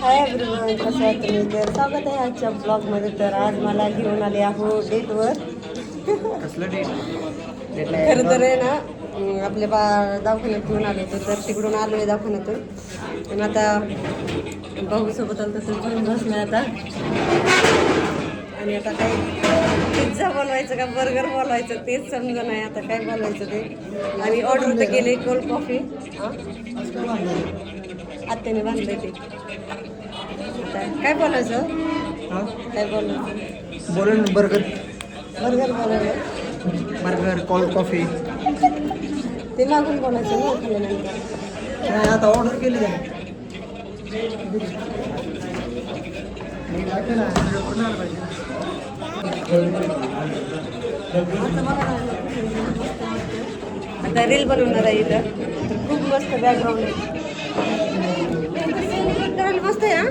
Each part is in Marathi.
हाय एव्हरीवन, कसं आहे तुम्ही? तर स्वागत आहे आजच्या ब्लॉगमध्ये. तर आज मला घेऊन आले आहो डेटवर. कसलं डेट? खरं तर आहे ना, आपल्या दवाखान्यात घेऊन आलो होतो. तर तिकडून आलो आहे दवाखान्यातून. आणि आता भाऊसोबत आलं तर घेऊन बसलो आता. आणि आता काय पिझ्झा बोलवायचं का बर्गर बोलवायचं तेच समजा नाही आता काय बोलवायचं ते. आणि ऑर्डर तर केली कोल्ड कॉफी. आत्याने बांधले ते. आता काय बोलायचं? काय बोलायचं? बोला ना. बर्गर बर्गर बोलायचं. Burger cold coffee. ते मागून बोलायचं ना खाल्ल्यानंतर. नाही आता ऑर्डर केली का? आता रील बनवणार आहे इथं. तर खूप मस्त बॅकग्राऊंड आहे. सेलिब्रेट करायला मस्त आहे हा.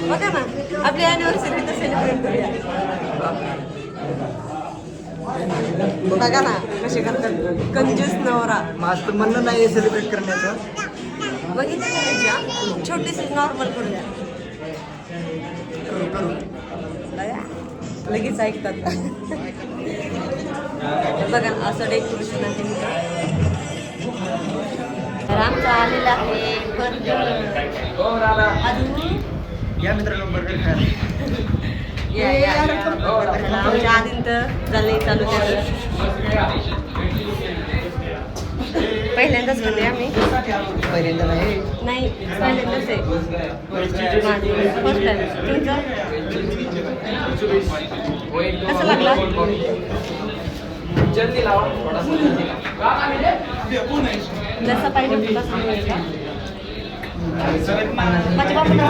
बघा ना, आपली अॅनिव्हर्सरी तर सेलिब्रेट करूया. बघा ना कसे करतात कंजूस नवरा. माझं तर म्हणणं नाही सेलिब्रेट करण्याचं. बघितलं का त्याच्या छोटीशी नॉर्मल करूया. लगेच ऐकतात. बघा असं डेकोरेशन आहे. तर आमचा आलेला आहे बर्गर. या मित्रांनो बर्गर खायला. या आमच्या आधीन तर झालं चालू त्याचं. पहिल्यांदाच बनले आम्ही. पहिल्यांदा नाही. नाही पहिल्यांदाच आहे माझी फर्स्ट टाइम. तुमचं कसं लागला? जसं पाहिजे तसं मिळेल का? माझ्या बाबांना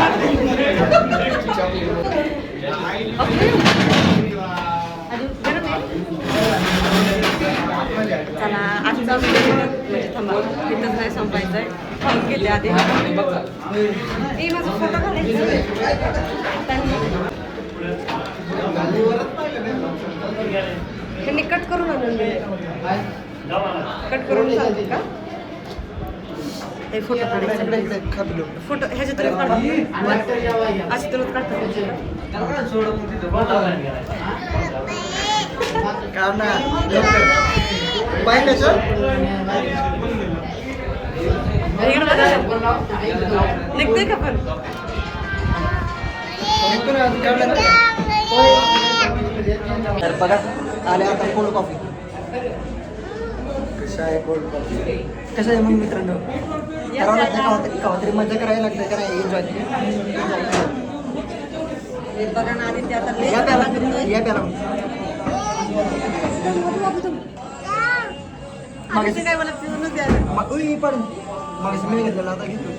चला आजचा व्हिडिओ म्हणजे थांबा तिथंच नाही संपायचं आहे. खाऊन घेते आधी. हे माझा फोटो घालायचं. त्यांनी कट करून आणून दिले. कट करून सांगते का? ते फोटो काढायचं. फोटो ह्याच्यातूनच काढतात. अशातूनच काढतात. निघते का पण? तर बघा आले आता कोल्ड कॉफी. कसं आहे कोल्ड कॉफी? कसं आहे मग मित्रांनो? करावं लागतं का तरी मजा करायला लागतं. करा एन्जॉय. बघा ना आधी या प्याला या प्याला. काय मला पिऊनच द्या. पण मग मी घेतलेला आता घेतो.